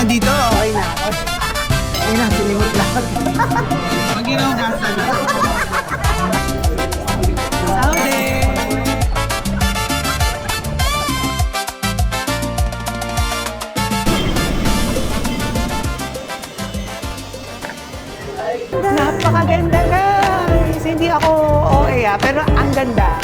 dito. Okay na. Ayun na, sinimot lang. Pag ginaw gasa na. Saudi! Napakaganda guys. Hindi ako OA pero ang ganda.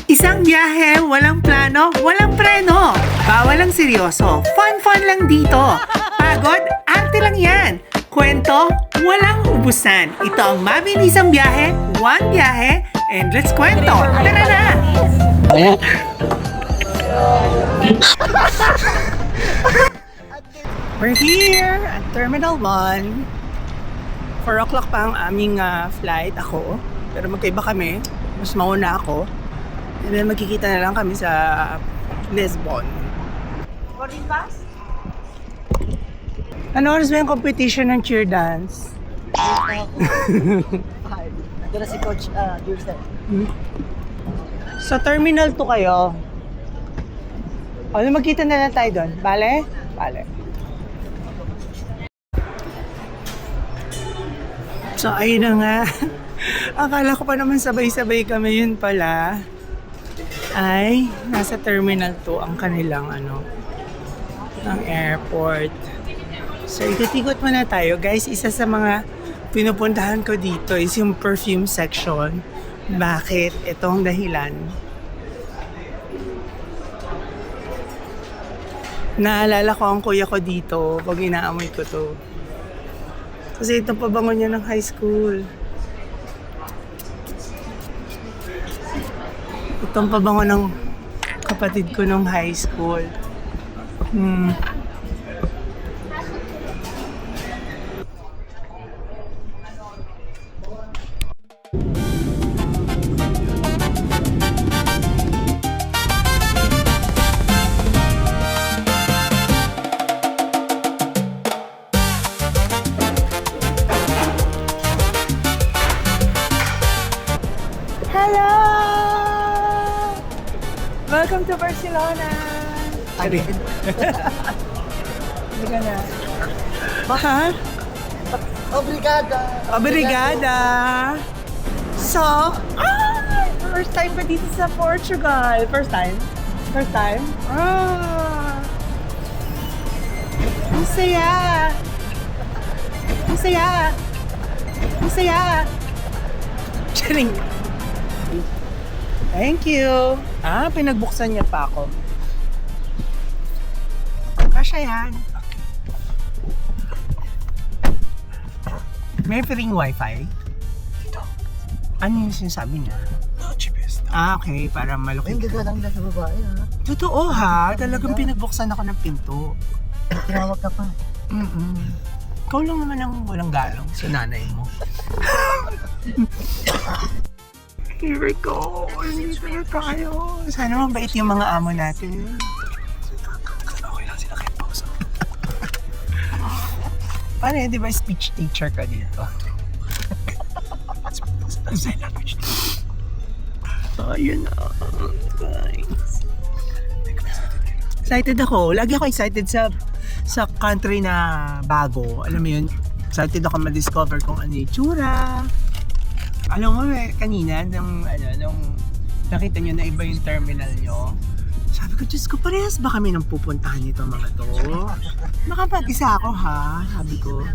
Isang biyahe, walang plano, walang preno. Bawal ang seryoso. Fun-fun lang dito. Pagod, arte lang yan. Kwento, walang ubusan. Ito ang mabilisang biyahe, one biyahe, endless kwento. Tara na! We're here at Terminal 1. 4 o'clock pa ang aming flight ako. Pero magkaiba kami. Mas mauna ako. And then magkikita na lang kami sa Lisbon. Boarding pass? Ano oras ba yung competition ng cheer dance? Nandun na si Coach Dursen. Sa Terminal 2 kayo. O, magkita na lang tayo doon. Bale? Bale. So, ayun na nga. Akala ko pa naman sabay-sabay kami, yun pala. Ay, nasa Terminal 2 ang kanilang ang airport. So, ikot-ikot muna tayo. Guys, isa sa mga pinupuntahan ko dito is yung perfume section. Bakit? Itong dahilan. Naalala ko ang kuya ko dito pag inaamoy ko to. Kasi itong pabango niya ng high school. Itong pabango ng kapatid ko nung high school. Hello! Welcome to Barcelona! Sabi. Hindi ka na. Ha? Obrigada! Obrigada! So, first time pa dito sa Portugal. First time? First time? Ang saya! Ang saya! Ang saya! Charing! Thank you! Pinagbuksan niya pa ako. Kasya yan. May free wifi? Ito. Ano yung sinasabi niya? No, cheapest. Okay. Para malaki. Ayun, gagawin nila sa babae ha. Totoo ha. Talagang pinagbuksan ako ng pinto. Tinawag ka pa. Ikaw lang naman ang walang galang sa nanay mo. Here we go. Dito na tayo. Sana mabait yung mga amo natin. Okay lang sila kay Pausa. Paano yun, di ba speech teacher ka dito? Sign language. Ayun na. Guys. Excited ako. Lagi ako excited sa country na bago. Alam mo yun, excited ako ma-discover kung ano yung tsura. Alam mo, kanina, nung nakita nyo na iba yung terminal nyo, sabi ko, Diyos ko, parehas ba kami nang pupuntahan nito mga to? Baka mag-isa ako ha, sabi ko.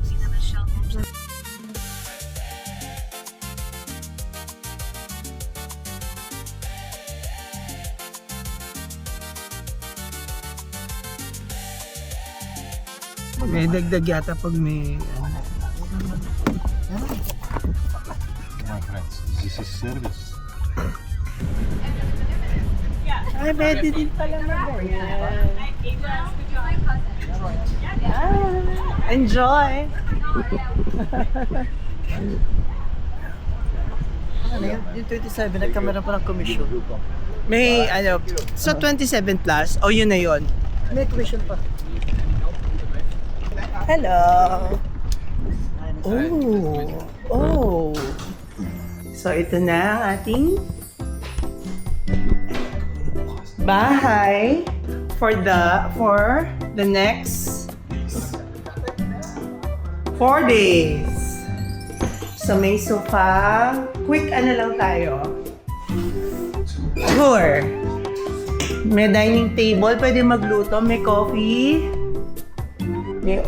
May dagdag yata pag may... My friends, this is service. Ay, pwede din pala mag-ganyan. Enjoy! Ano yun? Yung 27, nagkamera pa ng commission. May, so 27 plus, o yun na yun. May commission pa. Hello! Oh! So, ito na ang ating bahay for the next 4 days. So may sofa. Quick ano lang tayo. Tour. May dining table. Pwede magluto. May coffee. May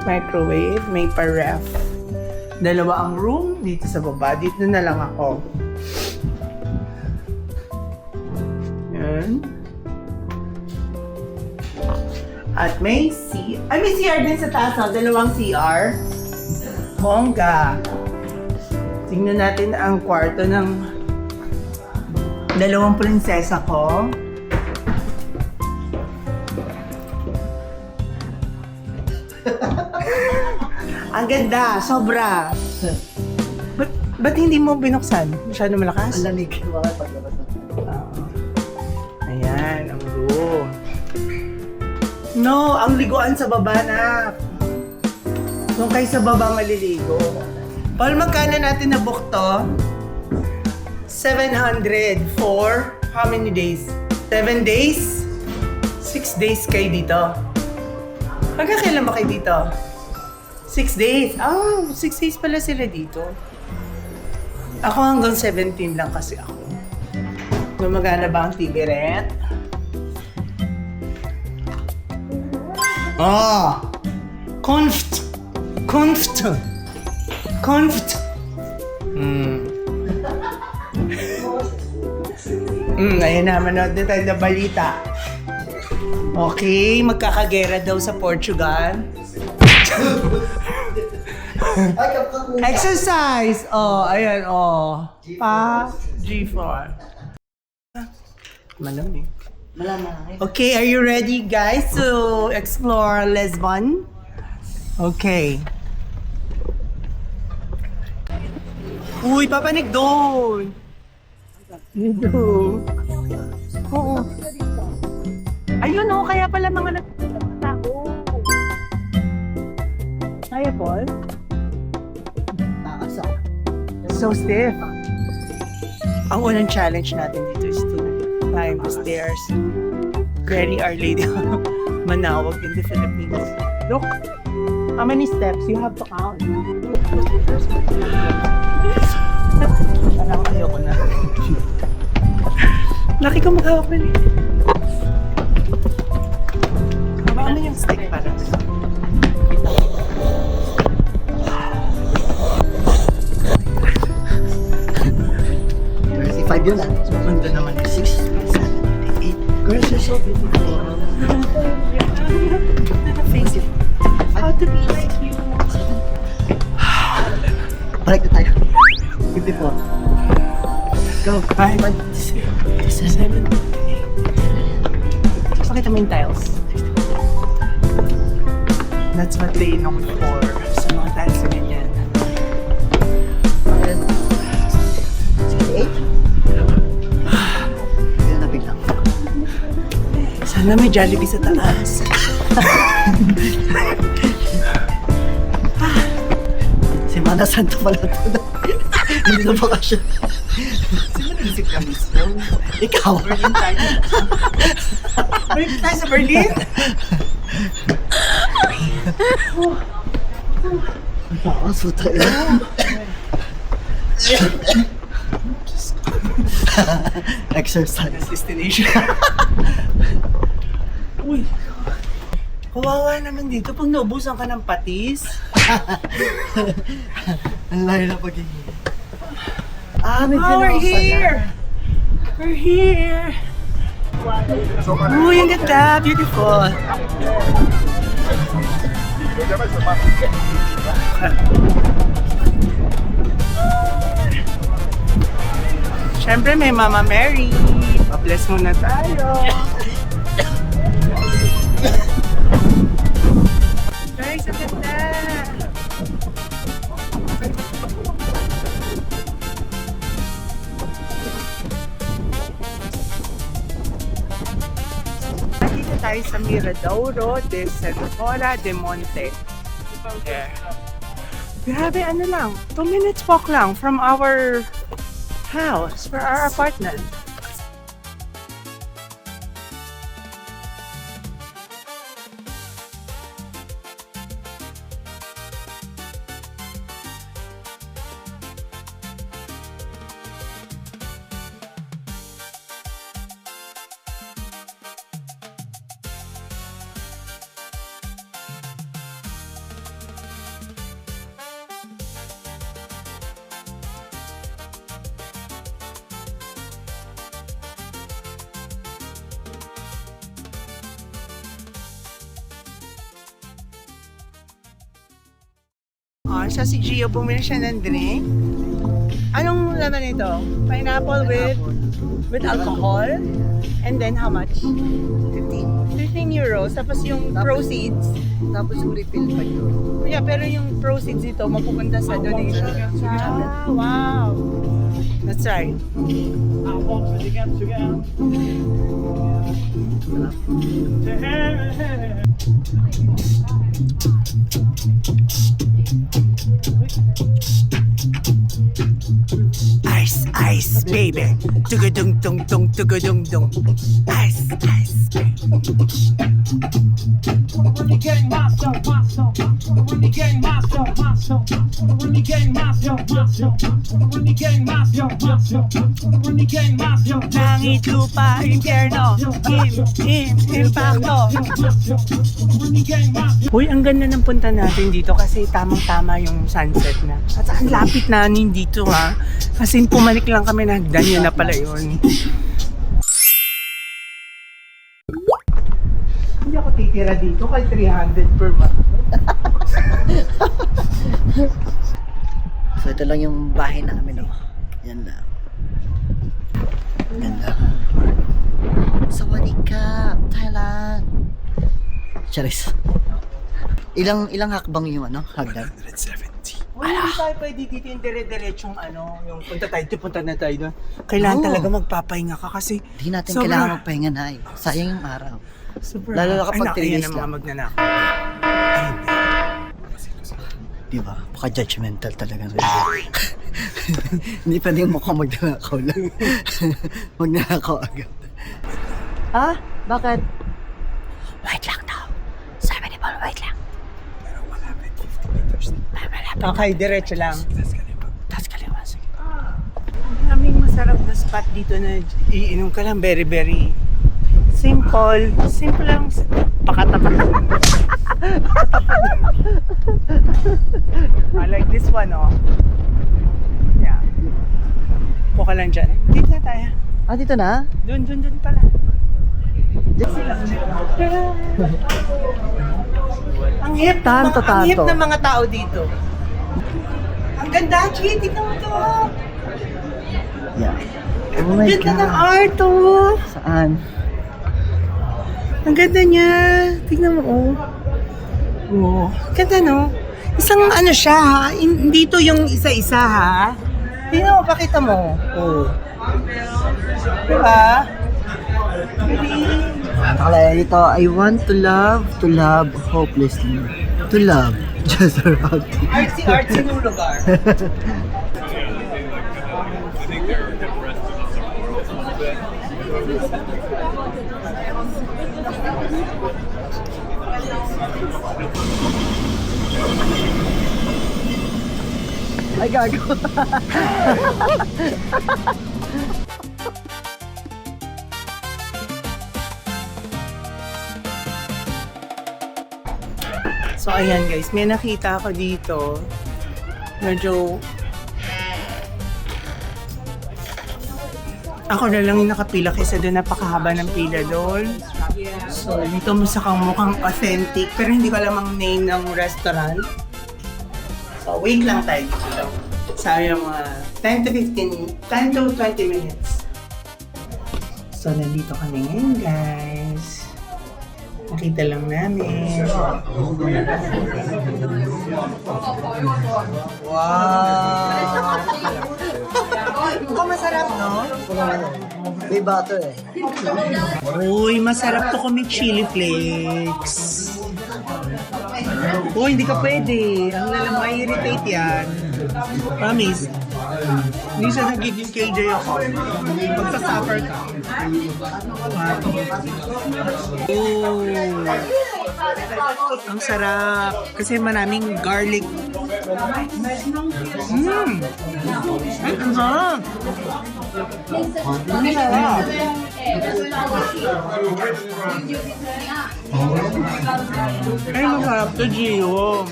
microwave. May pa-ref. Dalawa ang room. Dito sa baba. Dito na lang ako. Yan. At may CR din sa taas. Dalawang CR. Bongga. Tingnan natin ang kwarto ng dalawang prinsesa ko. Ang ganda, sobra. Ba't hindi mo binuksan? Masyado malakas? Ang lamig. Bakit paglabas na? Ayan, ang room. No, ang liguan sa baba na. Doon kayo sa baba maliligo. Paul, magkano natin na-book to? 700 for how many days? 7 days? 6 days kayo dito. Hanggang kailan ba kayo dito? 6 days? Oh, 6 days pala sila dito. Ako hanggang 17 lang kasi ako. Gumagana ba ang TV rent? Oh! Conft! Ayan na, manood na tayo na balita. Okay, magkakagera daw sa Portugal. Exercise! Oh, ayan, oh. G4. Malamig. Okay, are you ready guys to explore Lisbon? Okay. Uy, papanig doon! Dito. Oo. Ayun oh, kaya pala mga nagtatao. Kaya, Paul? So stiff. Ang unang challenge natin dito is to climb the stairs. Very Our Lady Manawag in the Philippines. Look, how many steps you have to count. Parang ayoko na. Laki ko maghawak na rin. Hawakan mo yung stick para. Five yun ah. Sumunod naman yung 6, 7, 8. Girls, you're so beautiful. Face it. How to be like you. Balik na tayo. 54. Go. 5, 6, 7, 8. Pakita mo yung tiles. That's what they know for sa mga tiles na ganyan. 68? Hindi na biglang. Sana may Jollibee sa taas. Semana Santa pala ito. Hindi na bakasyon. Sino naisip ka mismo? Ikaw. Berlin tayo. Berlin tayo sa Berlin? Ang suta yun. Exercise. Destination. Uy. Kawawa naman dito pag naubusan ka ng patis. Ang layo na pagiging. May Oh, we're here! We're here! Uy, ang ganda! Beautiful! Siyempre may Mama Mary. Pa-bless muna tayo. Guys, ang ganda! Nandito tayo sa Miradouro de Senhora de Monte. There. Grabe, ano lang, 2 minutes walk lang from our house, for our apartment. Oh, siya si Gio, bumili siya ng drink. Anong laman ito? Pineapple with alcohol. And then how much? 15 euros. Tapos yung proceeds. Tapos yung refill pa yun. Yeah, pero yung proceeds nito mapupunta sa donation. Ah, wow. That's right. Ice, ice, baby. Tugadung, dung, dung, tugadung, dung. Ice, ice, baby. Langit, lupa, impyerno, impacto. Uy, ang ganda ng punta natin dito kasi tamang-tama yung sunset na. At ang lapit namin dito ha. Kasi pumalik lang kami na hagdan, yun na pala yun. Hindi ako titira dito kay 300 per month. So ito lang yung bahay namin, oh. Yan lang. Ganda. Sawadee-ka, Thailand. Charis. Ilang hakbang yung hagdan? 170. Uy, hindi tayo pwede dito yung dire-diretsong yung punta na tayo doon. Kailangan talaga magpapahinga ka kasi Hindi natin kailangan magpahinga na eh. Sayang yung araw. super Lalo na kapag 3 ayan days ang mga lang. magnanakaw. Ay, hindi. Diba? Paka-judgmental talaga. Hindi pwede yung mukhang magnanakaw lang. Magnanakaw agad. Ha? Bakit? Wait lang daw. Sabi ni Paul, wait lang. Pero malapit, 50 meters. Okay, diretso lang. Tapos kaliwa. Sige. Maraming masarap na spot dito na iinom ka lang, very, very simple. Simple lang. Pakatapat. I like this one, oh. Yeah. Puka lang dyan. Dito na tayo. Ah, dito na? Dun pala. Ang hip Tanto. ng mga tao dito. Ang ganda, Chi. Tignan mo to. Yeah. Oh my Ganda ng God. art, oh. Saan? Ang ganda niya. Tignan mo, oh. Oh. Ganda, no? Isang siya, ha? Hindi to yung isa-isa, ha? Tignan mo, pakita mo. Oh. Diba? Nakalaya dito, I want to love hopelessly. To love, just around. Artsy ng lugar. Ay, gago. So ayan guys, may nakita ako dito. Medyo ako na lang yung nakapila kaysa doon napakahaba ng pila doon. So dito mukhang authentic pero hindi ko alam ang name ng restaurant. So wait lang tayo dito. Sayang mga 10 to 20 minutes. So nandito kami ngayon guys. Nakita lang namin. Wow! Oh, masarap, no? May bato eh. Uy, masarap to kung may chili flakes. Uy, hindi ka pwede. Ang lalang ma-irritate yan. Promise. Hindi siya nagiging KJ ako. Magsasuffer ka. Oh. Ang sarap. Kasi maraming garlic. Ay, ang sarap. Ang sarap. Ay, masarap to, Gio.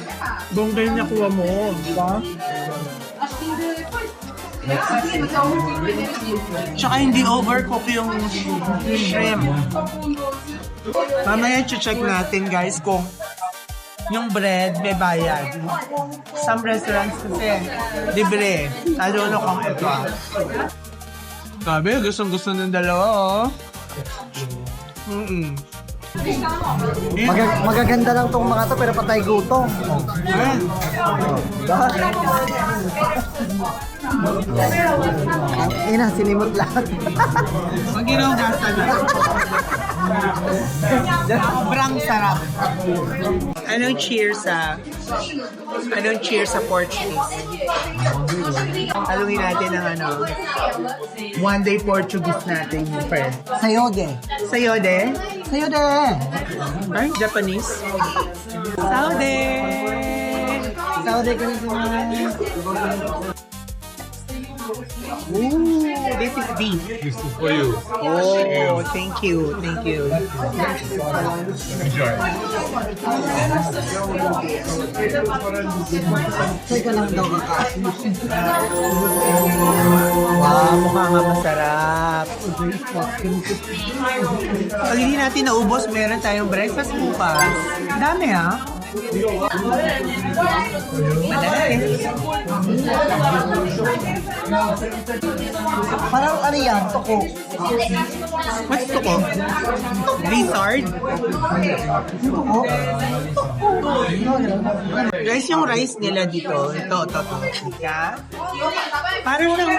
Bonggay na kuha mo. Diba? Tsaka hindi overcook yung shrimp. Mamaya check natin guys kung Yung bread, may bayad. Some restaurants kasi, libre. I don't know kung ito Sabi, gustong-gusto ng dalawa, oh. Magaganda lang tong mga to pero patay gutom. Ina, sinimot lahat. Ang ginugasan na. Sobrang sarap. Anong cheers sa Portuguese? Halungin natin ang one day Portuguese natin, friend. Sayode. Sayode? Sayode. Ay, Japanese? Saude! Sayode ka rin sa mga... Ooh, this is beef. This is for you. Oh, thank you. Enjoy. Teka lang daw kakain. Wow, mukha nga masarap. Pag hindi natin naubos, meron tayong breakfast bukas. Dami ha? Madami. Parang ano yan, toko. What's to ko? Lizard? Guys, yung rice nila dito, ito. Ika? Parang ng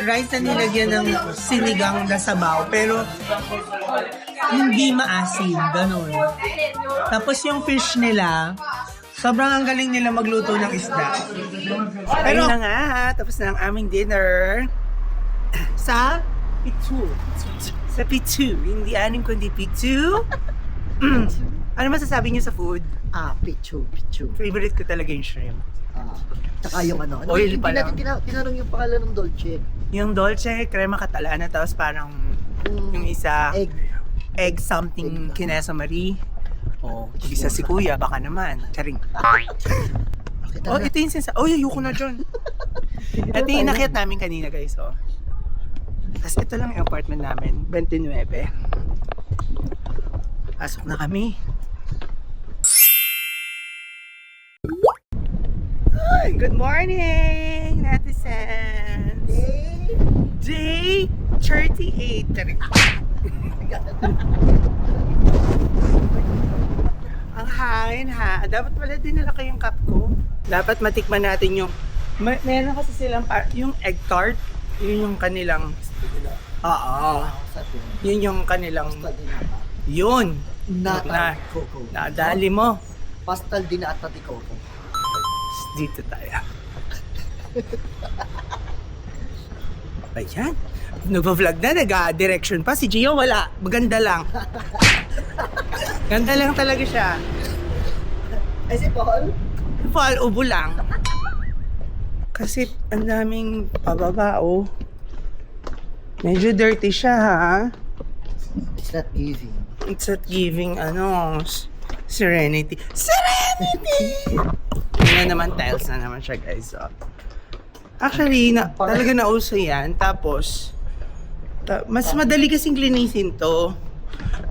rice na nilagyan ng sinigang na sabaw, pero hindi maasim, ganun. Tapos yung fish nila, sobrang ang galing nila magluto ng isda. Pero na nga, tapos na ang aming dinner sa Pitu. Sa Pitu. Hindi anim kundi Pitu. Ano masasabi niyo sa food? Pichu. Favorite ko talaga yung shrimp. Tsaka yung ano. Oil Hindi pa lang. natin tinanong yung pangalan ng dolce. Yung dolce, crema catalana, tapos parang yung isa, egg something kinesa marie. Oh, isa si kuya, baka naman. Charing. Oh, ito yung ayoko na dyan. Ito yung inakyat namin kanina, guys. Oh. Tapos ito lang yung apartment namin, 29. Pasok na kami. Ay, good morning, netizens! Day 38. Charing. Ang hangin ha. Dapat pala dinala kayong cup ko. Dapat matikman natin yung... meron kasi silang yung egg tart. Yun yung kanilang... Oo. Yun yung kanilang... Yun. Coco. Nadali mo. Pastel dinata di coco. Dito tayo. Ayan. Nagpa-vlog na. Nag-direction pa. Si Gio wala. Maganda lang. Ganda lang talaga siya. Ay si Paul? Paul, ubo lang. Kasi ang daming pababa, oh. Medyo dirty siya, ha? It's not easy. It's not giving, serenity. Serenity! Yan naman, tiles na naman siya, guys. So, actually, talaga nauso yan. Tapos, mas madali kasing linisin to.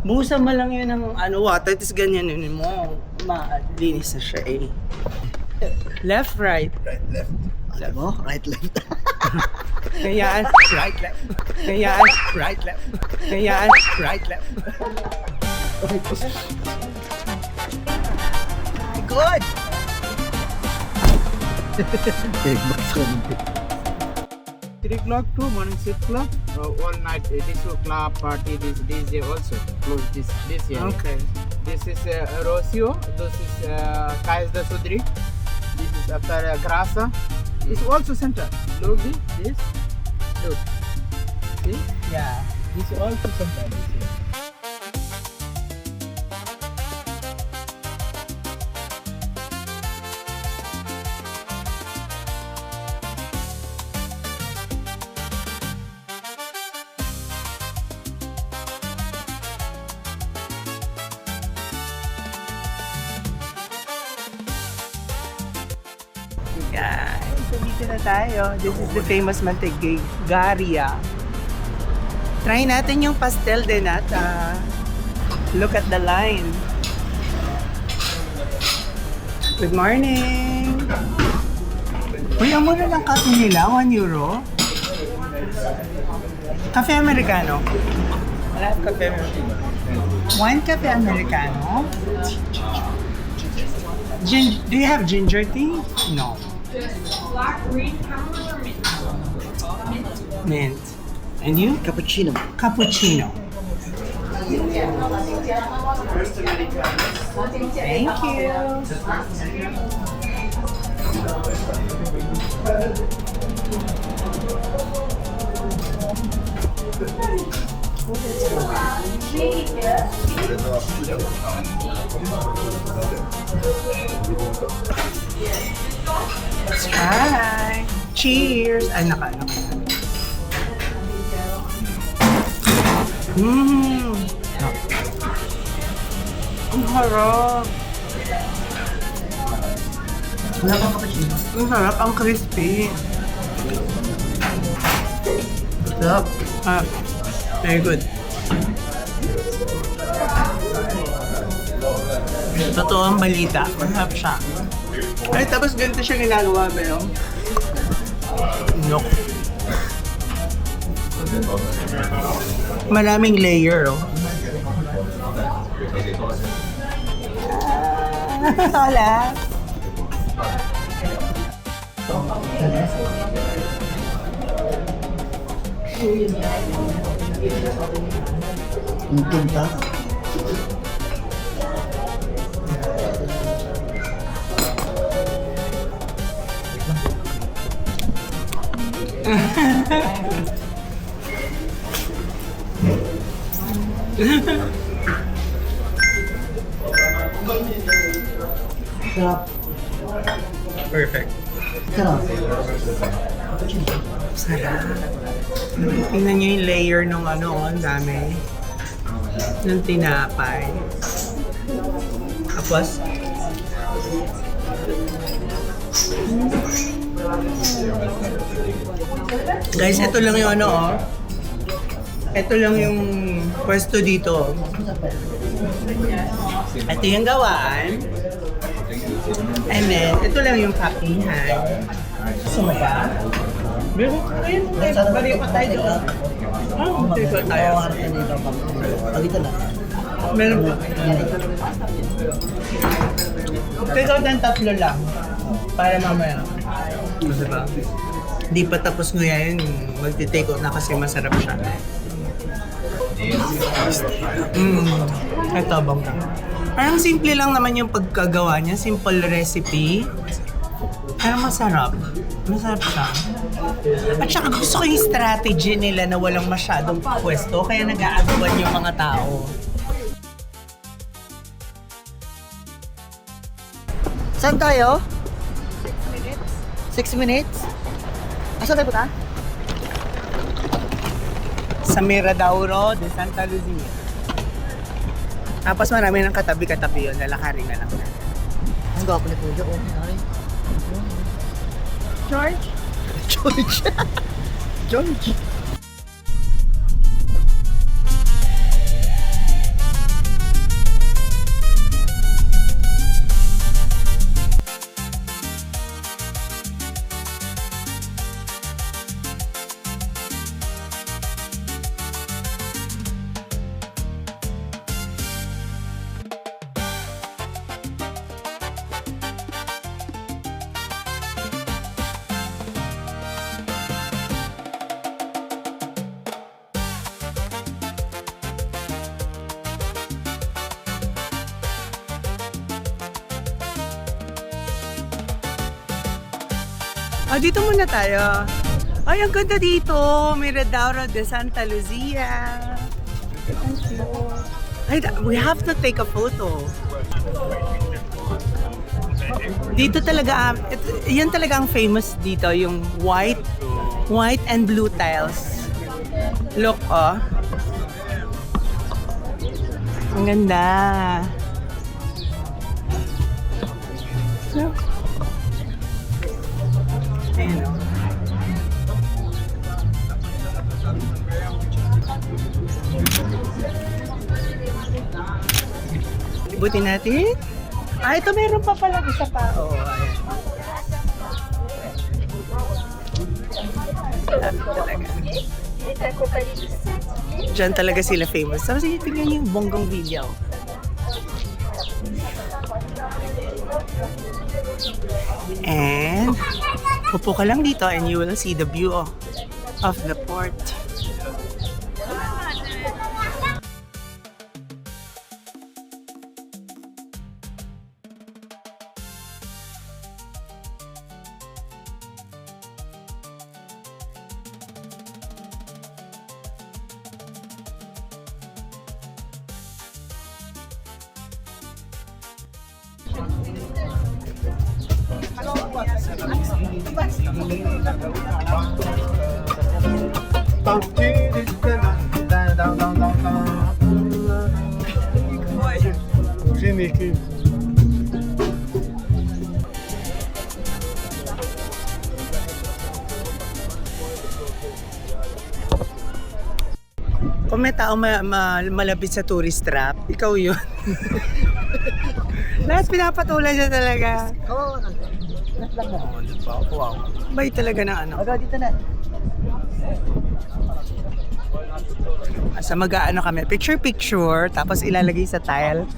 Buhusan mo lang yun ng water, tapos ganyan yun mo. Malinis na siya eh. Left, right. Right, left. Alam mo? Right, left. Kayaan, right, left. Kayaan, right, left. Kayaan, right, left. Good! Three o'clock to morning 6 o'clock. All night disco club party. This DJ also close this area. Okay. This is Rocio. This is Kais da Sudri. This is after Grasa. This is also center. Look this. Look. See? Yeah. This is also center. This is. Guys, so dito na tayo. This is the famous Mantegaria. Try natin yung pastel de nata. Look at the line. Good morning! Uy, ang mura ng kape nila, 1 euro. Cafe Americano. Wala, cafe Americano. 1 cafe Americano. Do you have ginger tea? No. Mint. And you? Cappuccino. Cappuccino. Thank you. Let's try. Cheers. Ay, naka. Ang harap. Wala kang cappuccino. Ang sarap, ang crispy. Sarap. Ah, very good. Totoo ang balita. Masarap siya. Ay, tapos ganito siya ginagawa, pero... No. Maraming layer, oh. Hola. Ang tinta. Sarap. Perfect. Sarap. Sarap. Tingnan niyo yung layer nung ano, ang dami. Ng tinapay. Tapos, guys, ito lang yung ano, oh. Ito lang yung pwesto dito. Ito yung gawaan. And then, ito lang yung kapihan. Gusto mo ba? Meron ka rin. Balik pa tayo doon. Take out tayo. Dito na. Meron pa. Take out ng 3 lang. Para mamaya. Diba? Di pa tapos ngayon, magti-take out na kasi masarap siya. Ito, bangka. Parang simple lang naman yung pagkagawa niya. Simple recipe. Pero masarap. Masarap siya. At saka gusto ko yung strategy nila na walang masyadong pwesto. Kaya nag-aagawan yung mga tao. Saan tayo? 6 minutes. Asan tayo punta? Sa Miradoro de Santa Lucia. Tapos marami ng katabi-katabi yun. Lalakarin na lang. Ang gwapo ni Kuya. Oh, ay. George? George. George. Dito muna tayo. Ay, ang ganda dito. Miradoro de Santa Lucia. Ay, we have to take a photo. Dito talaga, yan talaga ang famous dito, yung white and blue tiles. Look, oh. Ang ganda. Look. Ayan, oh. Ibutin natin. Ah, ito meron pa pala isa pa. Oo, ayan. Diyan talaga sila famous. Tapos tingnan niyo yung bonggang video. And upo ka lang dito and you will see the view of the port. Kung may tao malapit sa tourist trap, ikaw yun. Lahat pinapatulan siya talaga. Oo, net lang mo. Wow. Bay talaga ng ano. Aga, dito na. Sa mag-aano kami, picture, tapos ilalagay sa tile.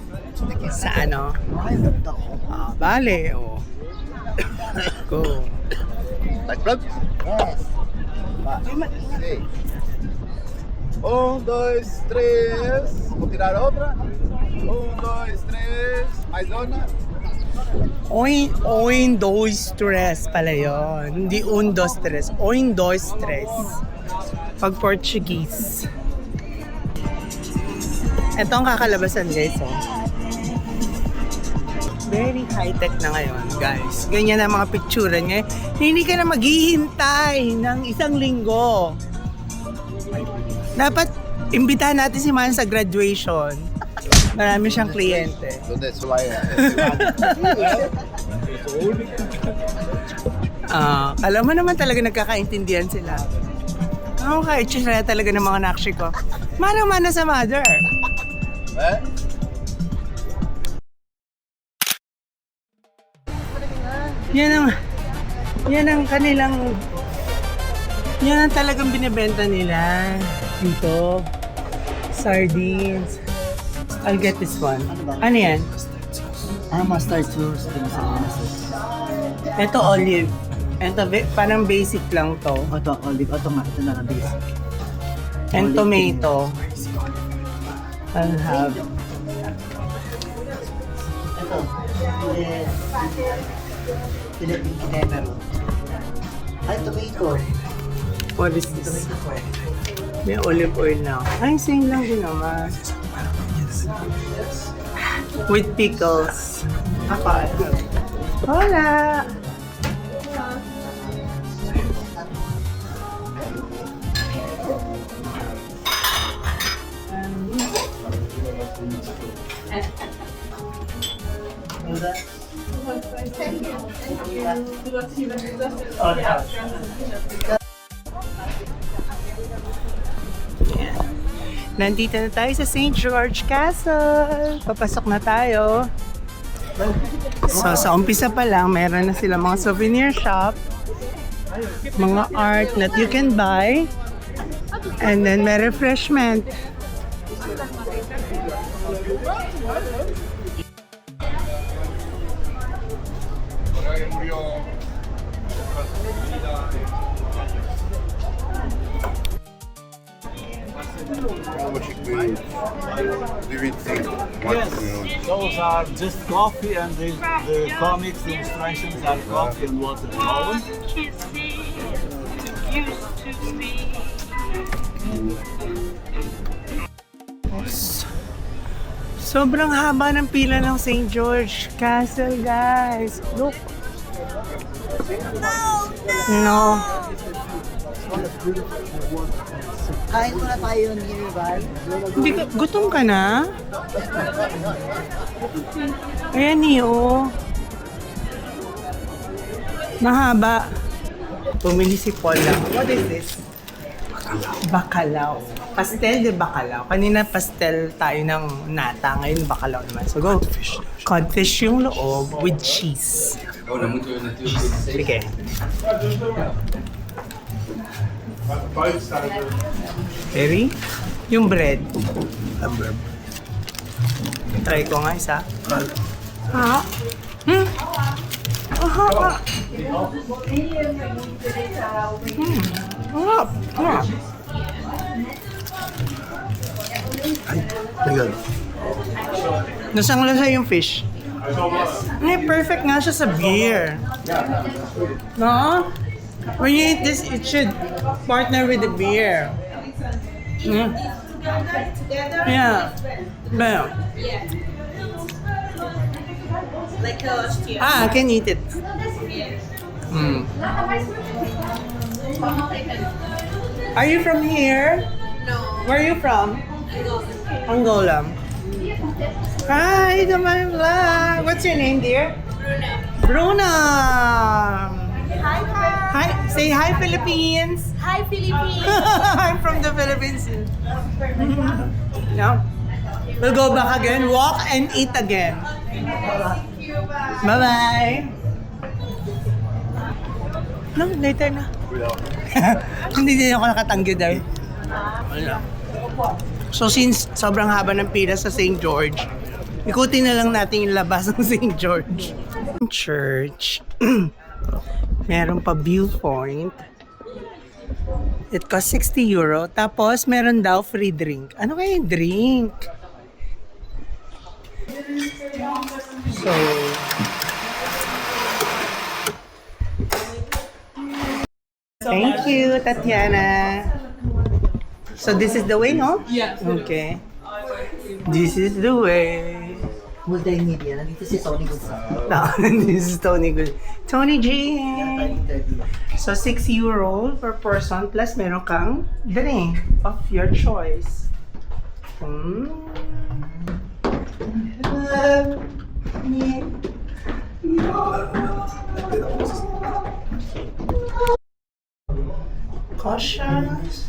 Sa ano. Ay, ganda ko. Bale, Go. Like vlog? Yes. Sí. 1, 2, 3. Vou tirar outra. 1, 2, 3. Mais uma. Oin dos tres pala yun. Hindi un dos tres. Oin dos tres. Pag Portuguese. Ito ang kakalabasan guys. Very high-tech na ngayon guys. Ganyan ang mga picturean niya. Hindi ka na maghihintay ng isang linggo. Dapat imbitahan natin si Man sa graduation. Marami siyang kliyente. Donde se vaya. Alam mo naman talaga nagkakaintindihan sila. Okay, tsura talaga ng mga nakshi ko. Mana-mana sa mother. Eh? Yan ang kanilang, yan ang talagang binibenta nila dito. Sardines. I'll get this one. Ano yan? Mustard sauce. Ito olive. Ito parang basic lang to. Ito, olive. Ito nga, ito na basic. And tomato. I'll have. Ito. Philippine pepper. Ay, tomato. What is this? May olive oil na. Ay, same lang din naman. With pickles. Hola! Nandito na tayo sa St. George Castle. Papasok na tayo. So, sa umpisa pa lang, meron na sila mga souvenir shop. Mga art that you can buy. And then may refreshment. Yes, those are just coffee and the comics, the instructions are coffee and water. Alone. Sobrang haba ng pila ng St. George Castle, guys. Look. No. Kain muna tayo ni Rival. Hindi ka, gutom ka na? Ayan niyo. Mahaba. Pumili si Paul lang. What is this? Bacalao. Pastel de bacalao. Kanina pastel tayo ng nata. Ngayon bacalao naman. So go. Codfish yung loob with cheese. Sige. Perry, yung bread. Try ko nga isa. Ha? Aha. Harap. Nasang lasa yung fish? Perfect nga siya sa beer. No? When you eat this, it should partner with the beer. Yeah. Well. I can eat it. Are you from here? No. Where are you from? Angola. Hi, to my vlog. What's your name, dear? Bruna. Hi. Say hi, Philippines. Hi, Philippines. I'm from the Philippines. No. We'll go back again, walk and eat again. Bye-bye. No, later na. Hindi din ako nakatanggi dahil. So since sobrang haba ng pila sa St. George, ikutin na lang natin yung labas ng St. George. Church. Meron pa viewpoint. It costs 60 euro. Tapos meron daw free drink. Ano kaya yung drink? So, thank you, Tatiana. So this is the way, no? Yeah. Okay. This is the way. Multimedia. Nandito si Tony Gonzalo. No, this is Tony Good. Tony G. Interview. So 6 euro per person plus meron kang drink of your choice. Cautious.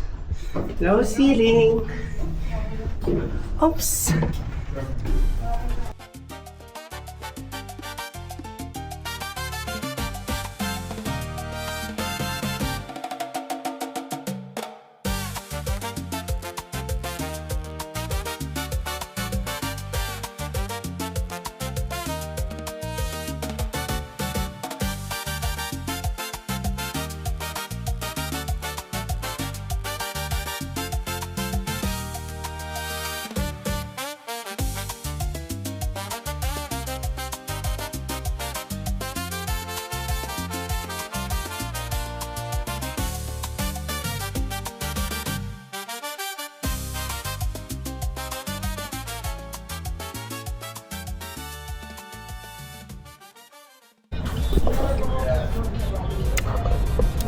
Low ceiling. Oops.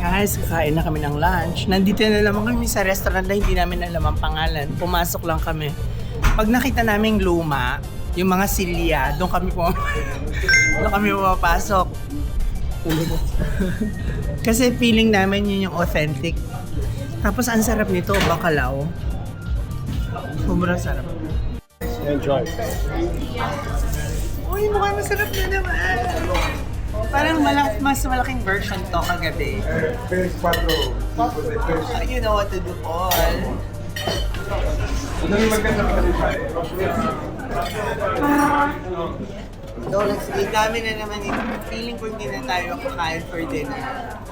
Guys, kakain na kami ng lunch. Nandito na naman kami sa restaurant na hindi namin alam ang pangalan. Pumasok lang kami. Pag nakita namin luma, yung mga silya, doon kami pumapasok. Kasi feeling namin yun yung authentic. Tapos ang sarap nito, bacalao. Sobrang sarap. Enjoy. Uy, mukhang masarap na naman. Parang mas malaking version to kagabi. You know what to do, Paul. So, ang dami na naman ito. Feeling ko hindi na tayo kakain for dinner.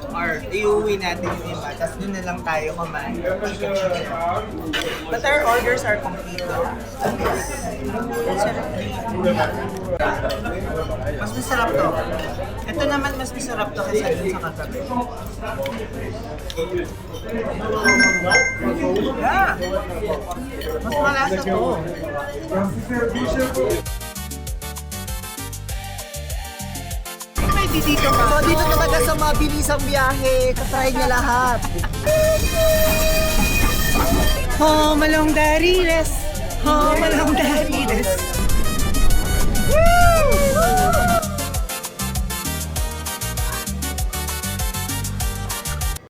Or iuwi natin yung iba. Tapos doon na lang tayo kumain. But our orders are complete. Mas masarap to. Ito naman mas masarap to kaysa dun sa kagabi. Yeah. Mas malasa to. May dito ka. So dito talaga sa mabilisang biyahe, katry niya lahat. Home along the riles. Home along the riles.